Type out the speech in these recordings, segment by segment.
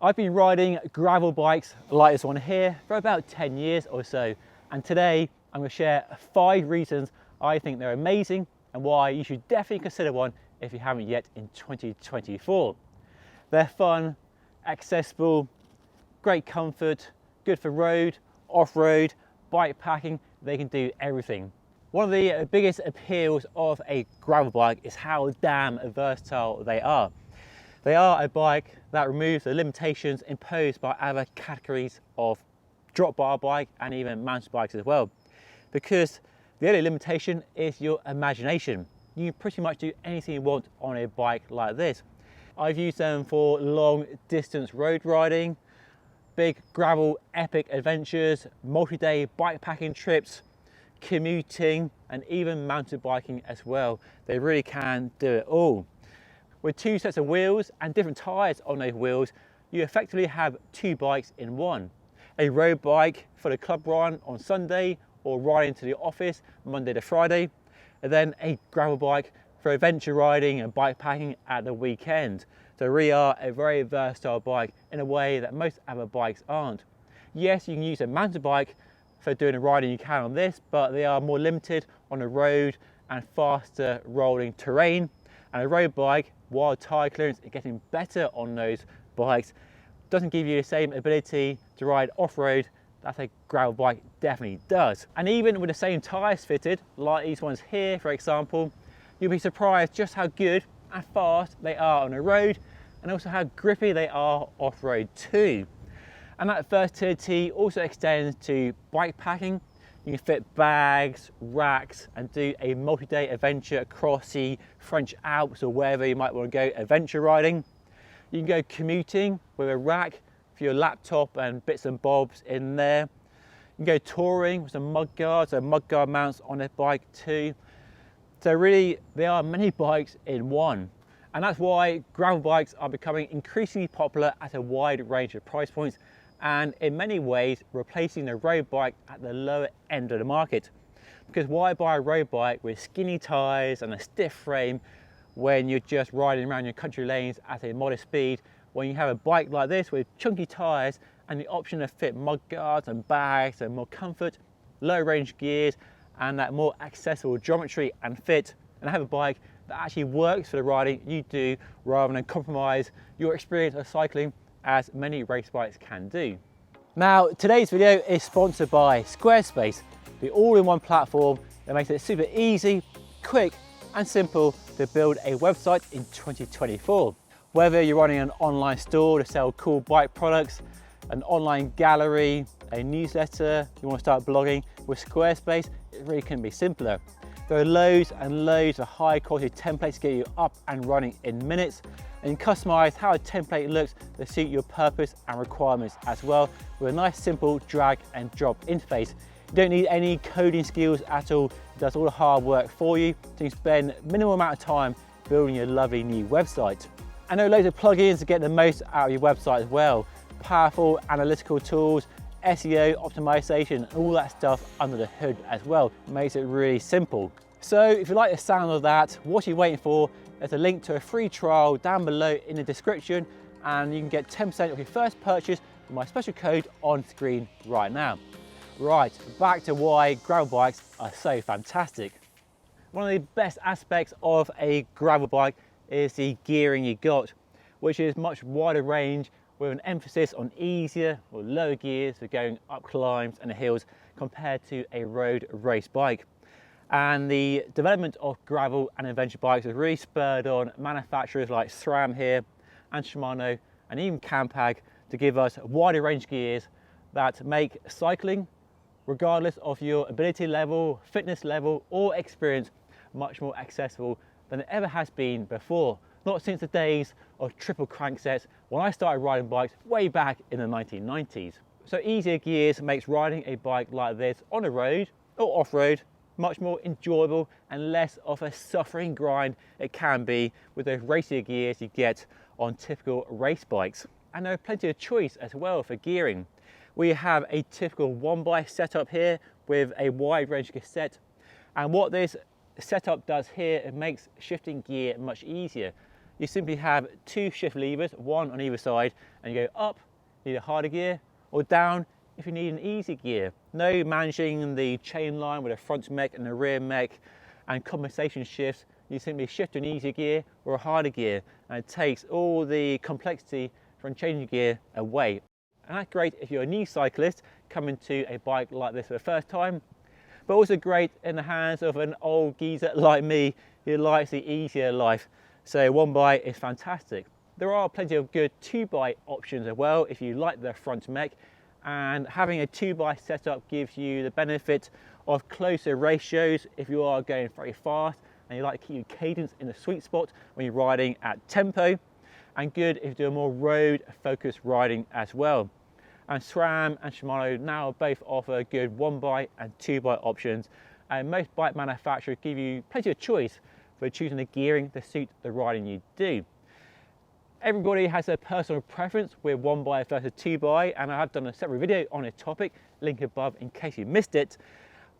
I've been riding gravel bikes like this one here for about 10 years or so, and today I'm going to share 5 reasons I think they're amazing and why you should definitely consider one if you haven't yet in 2024. They're fun, accessible, great comfort, good for road, off-road, bike packing. They can do everything. One of the biggest appeals of a gravel bike is how damn versatile they are. They are a bike that removes the limitations imposed by other categories of drop bar bike and even mountain bikes as well. Because the only limitation is your imagination. You can pretty much do anything you want on a bike like this. I've used them for long distance road riding, big gravel epic adventures, multi-day bike packing trips, commuting, and even mountain biking as well. They really can do it all. With 2 sets of wheels and different tyres on those wheels, you effectively have 2 bikes in one. A road bike for the club run on Sunday or riding to the office Monday to Friday, and then a gravel bike for adventure riding and bike packing at the weekend. So really are a very versatile bike in a way that most other bikes aren't. Yes, you can use a mountain bike for doing the riding you can on this, but they are more limited on the road and faster rolling terrain. And a road bike, while tyre clearance is getting better on those bikes, doesn't give you the same ability to ride off-road that a gravel bike definitely does. And even with the same tyres fitted, like these ones here for example, you'll be surprised just how good and fast they are on the road, and also how grippy they are off-road too. And that versatility also extends to bike packing. You can fit bags, racks, and do a multi-day adventure across the French Alps or wherever you might want to go adventure riding. You can go commuting with a rack for your laptop and bits and bobs in there. You can go touring with some mud guards, so mud guard mounts on a bike too. So really, there are many bikes in one. And that's why gravel bikes are becoming increasingly popular at a wide range of price points, and in many ways replacing the road bike at the lower end of the market. Because why buy a road bike with skinny tyres and a stiff frame when you're just riding around your country lanes at a modest speed, when you have a bike like this with chunky tyres and the option to fit mud guards and bags and more comfort, low range gears, and that more accessible geometry and fit, and have a bike that actually works for the riding you do rather than compromise your experience of cycling, as many race bikes can do. Now, today's video is sponsored by Squarespace, the all-in-one platform that makes it super easy, quick, and simple to build a website in 2024. Whether you're running an online store to sell cool bike products, an online gallery, a newsletter, you want to start blogging, with Squarespace, it really couldn't be simpler. There are loads and loads of high quality templates to get you up and running in minutes, and you can customize how a template looks to suit your purpose and requirements as well, with a nice simple drag and drop interface. You don't need any coding skills at all. It does all the hard work for you, so you can spend minimal amount of time building your lovely new website. And there are loads of plugins to get the most out of your website as well. Powerful analytical tools, SEO optimization, and all that stuff under the hood as well. It makes it really simple. So if you like the sound of that, what are you waiting for? There's a link to a free trial down below in the description, and you can get 10% off your first purchase with my special code on screen right now. Right, back to why gravel bikes are so fantastic. One of the best aspects of a gravel bike is the gearing you got, which is much wider range with an emphasis on easier or lower gears for going up climbs and hills compared to a road race bike. And the development of gravel and adventure bikes has really spurred on manufacturers like SRAM here and Shimano and even Campag to give us wider range gears that make cycling, regardless of your ability level, fitness level or experience, much more accessible than it ever has been before. Not since the days of triple cranksets when I started riding bikes way back in the 1990s. So easier gears makes riding a bike like this on the road or off-road much more enjoyable and less of a suffering grind it can be with those racier gears you get on typical race bikes. And there are plenty of choice as well for gearing. We have a typical one bike setup here with a wide range cassette, and what this setup does here, it makes shifting gear much easier. you simply have 2 shift levers, one on either side, and you go up, you need a harder gear, or down if you need an easy gear. No managing the chain line with a front mech and a rear mech and compensation shifts. You simply shift to an easier gear or a harder gear, and it takes all the complexity from changing gear away. And that's great if you're a new cyclist coming to a bike like this for the first time, but also great in the hands of an old geezer like me who likes the easier life. So one bike is fantastic. There are plenty of good 2-bike options as well if you like the front mech, and having a 2-bike setup gives you the benefit of closer ratios if you are going very fast and you like to keep your cadence in the sweet spot when you're riding at tempo, and good if you do more road focused riding as well. And SRAM and Shimano now both offer good 1-bike and 2-bike options, and most bike manufacturers give you plenty of choice for choosing the gearing to suit the riding you do. Everybody has a personal preference with 1-bike versus 2-bike, and I have done a separate video on this topic, link above in case you missed it.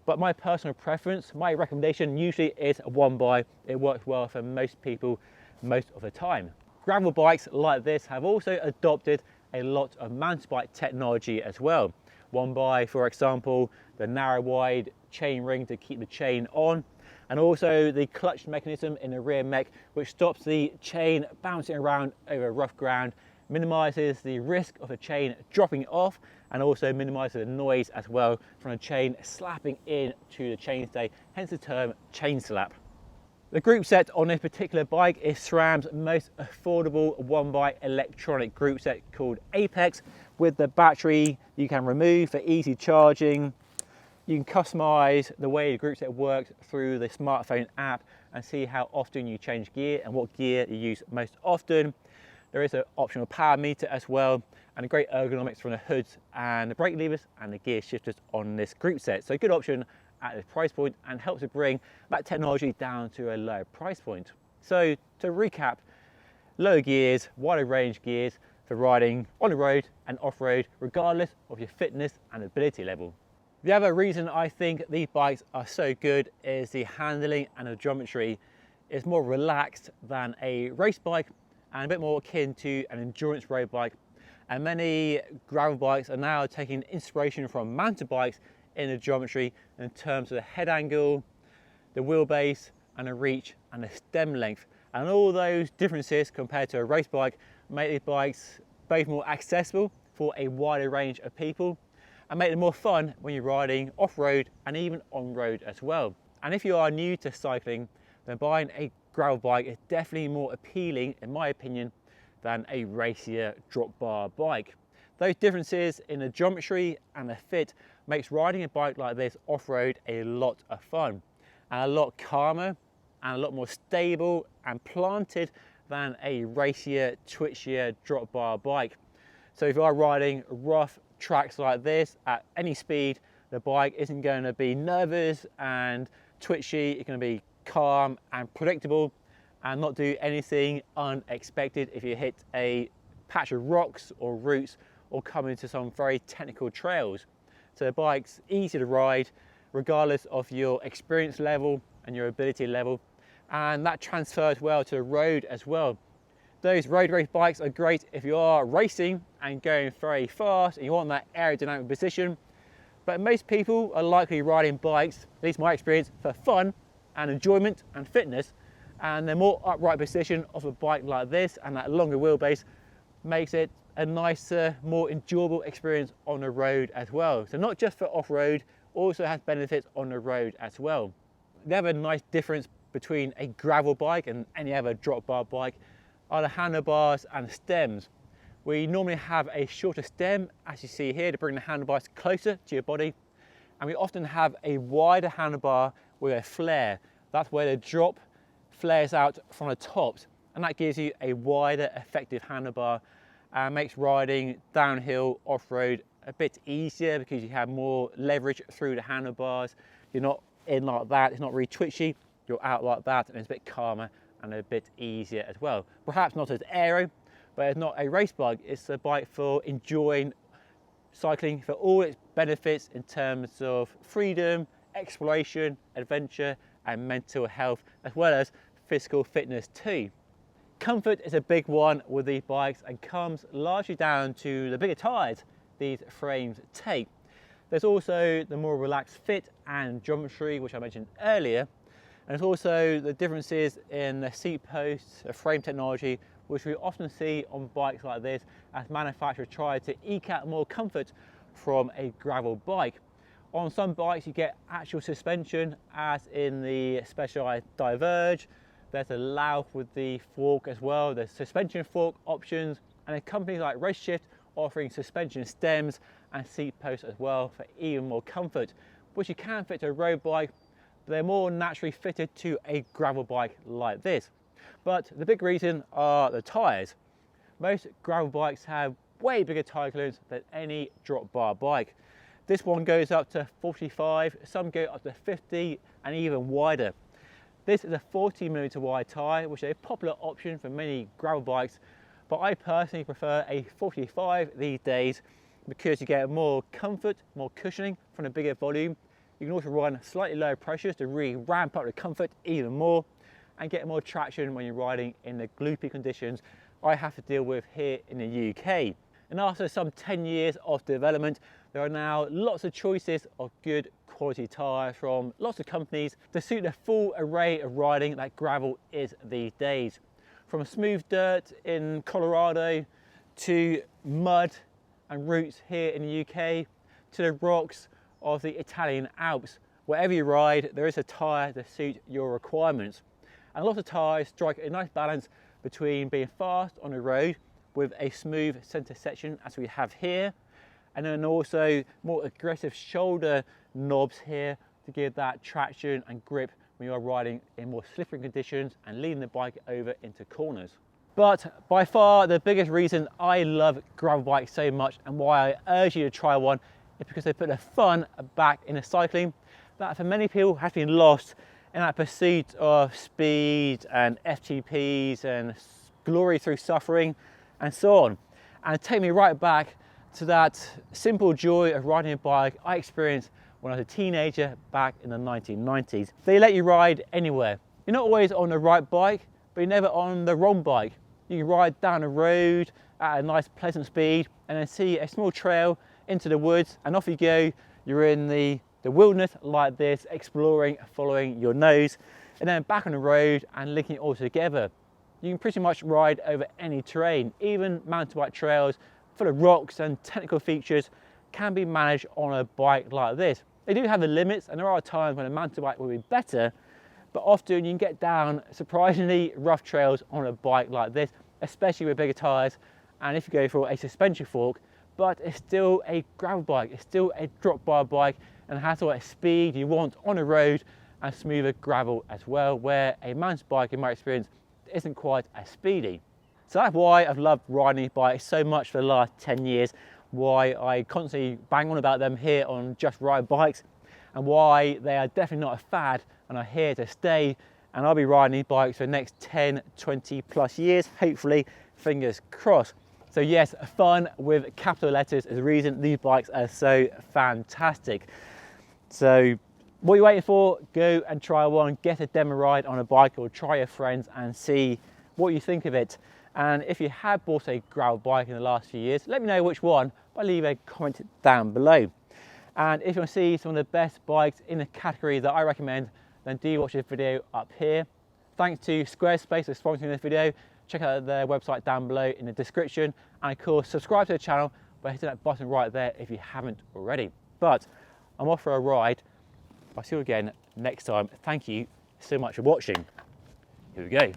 But my personal preference, my recommendation usually is a 1-bike. It works well for most people most of the time. Gravel bikes like this have also adopted a lot of mountain bike technology as well. 1-bike, for example, the narrow wide chain ring to keep the chain on, and also the clutch mechanism in the rear mech, which stops the chain bouncing around over rough ground, minimises the risk of the chain dropping off, and also minimises the noise as well from the chain slapping in to the chainstay, hence the term chain slap. The group set on this particular bike is SRAM's most affordable 1-bike electronic group set called Apex, with the battery you can remove for easy charging. You can customize the way the group set works through the smartphone app and see how often you change gear and what gear you use most often. There is an optional power meter as well, and a great ergonomics from the hoods and the brake levers and the gear shifters on this group set. So a good option at this price point, and helps to bring that technology down to a lower price point. So to recap, lower gears, wider range gears for riding on the road and off-road, regardless of your fitness and ability level. The other reason I think these bikes are so good is the handling and the geometry is more relaxed than a race bike and a bit more akin to an endurance road bike. And many gravel bikes are now taking inspiration from mountain bikes in the geometry in terms of the head angle, the wheelbase and the reach and the stem length. And all those differences compared to a race bike make these bikes both more accessible for a wider range of people and make them more fun when you're riding off-road and even on-road as well. And if you are new to cycling, then buying a gravel bike is definitely more appealing, in my opinion, than a racier drop bar bike. Those differences in the geometry and the fit makes riding a bike like this off-road a lot of fun and a lot calmer and a lot more stable and planted than a racier, twitchier drop bar bike. So if you are riding rough tracks like this at any speed, the bike isn't going to be nervous and twitchy. It's going to be calm and predictable and not do anything unexpected if you hit a patch of rocks or roots or come into some very technical trails. So the bike's easy to ride regardless of your experience level and your ability level, and that transfers well to the road as well. Those road race bikes are great if you are racing and going very fast and you want that aerodynamic position, but most people are likely riding bikes, at least my experience, for fun and enjoyment and fitness, and the more upright position of a bike like this and that longer wheelbase makes it a nicer, more enjoyable experience on the road as well. So not just for off-road, also has benefits on the road as well. The other nice difference between a gravel bike and any other drop bar bike are the handlebars and stems. We normally have a shorter stem, as you see here, to bring the handlebars closer to your body, and we often have a wider handlebar with a flare. That's where the drop flares out from the tops, and that gives you a wider effective handlebar and makes riding downhill off-road a bit easier because you have more leverage through the handlebars. You're not in like that, it's not really twitchy, you're out like that, and it's a bit calmer and a bit easier as well. Perhaps not as aero, but it's not a race bike, it's a bike for enjoying cycling for all its benefits in terms of freedom, exploration, adventure and mental health, as well as physical fitness too. Comfort is a big one with these bikes and comes largely down to the bigger tyres these frames take. There's also the more relaxed fit and geometry, which I mentioned earlier. And there's also the differences in the seat posts, the frame technology, which we often see on bikes like this as manufacturers try to eke out more comfort from a gravel bike. On some bikes you get actual suspension, as in the Specialized Diverge. There's a Lauf with the fork as well. There's suspension fork options, and a company like RaceShift offering suspension stems and seat posts as well for even more comfort, which you can fit to a road bike, but they're more naturally fitted to a gravel bike like this. But the big reason are the tyres. Most gravel bikes have way bigger tyre clearance than any drop bar bike. This one goes up to 45, some go up to 50 and even wider. This is a 40mm wide tyre, which is a popular option for many gravel bikes, but I personally prefer a 45 these days because you get more comfort, more cushioning from a bigger volume. You can also run slightly lower pressures to really ramp up the comfort even more and get more traction when you're riding in the gloopy conditions I have to deal with here in the UK. And after some 10 years of development, there are now lots of choices of good quality tyres from lots of companies to suit the full array of riding that gravel is these days. From smooth dirt in Colorado to mud and roots here in the UK to the rocks of the Italian Alps. Wherever you ride, there is a tyre to suit your requirements. And a lot of tyres strike a nice balance between being fast on the road with a smooth centre section as we have here, and then also more aggressive shoulder knobs here to give that traction and grip when you're riding in more slippery conditions and leading the bike over into corners. But by far the biggest reason I love gravel bikes so much and why I urge you to try one is because they put the fun back into cycling that for many people has been lost in that pursuit of speed and FTPs and glory through suffering and so on. And take me right back to that simple joy of riding a bike I experienced when I was a teenager back in the 1990s. They let you ride anywhere. You're not always on the right bike, but you're never on the wrong bike. You can ride down a road at a nice pleasant speed and then see a small trail into the woods, and off you go. You're in the wilderness like this, exploring, following your nose, and then back on the road and linking it all together. You can pretty much ride over any terrain. Even mountain bike trails full of rocks and technical features can be managed on a bike like this. They do have the limits, and there are times when a mountain bike will be better, but often you can get down surprisingly rough trails on a bike like this, especially with bigger tyres, and if you go for a suspension fork. But it's still a gravel bike, it's still a drop bar bike, and has all that speed you want on the road and smoother gravel as well, where a mountain bike, in my experience, isn't quite as speedy. So that's why I've loved riding these bikes so much for the last 10 years, why I constantly bang on about them here on Just Ride Bikes, and why they are definitely not a fad and are here to stay. And I'll be riding these bikes for the next 10, 20 plus years, hopefully, fingers crossed. So yes, fun with capital letters is the reason these bikes are so fantastic. So what are you waiting for? Go and try one, get a demo ride on a bike, or try your friends and see what you think of it. And if you have bought a gravel bike in the last few years, let me know which one by leaving a comment down below. And if you want to see some of the best bikes in the category that I recommend, then do watch this video up here. Thanks to Squarespace for sponsoring this video. Check out their website down below in the description, and of course subscribe to the channel by hitting that button right there if you haven't already. But I'm off for a ride. I'll see you again next time. Thank you so much for watching. Here we go.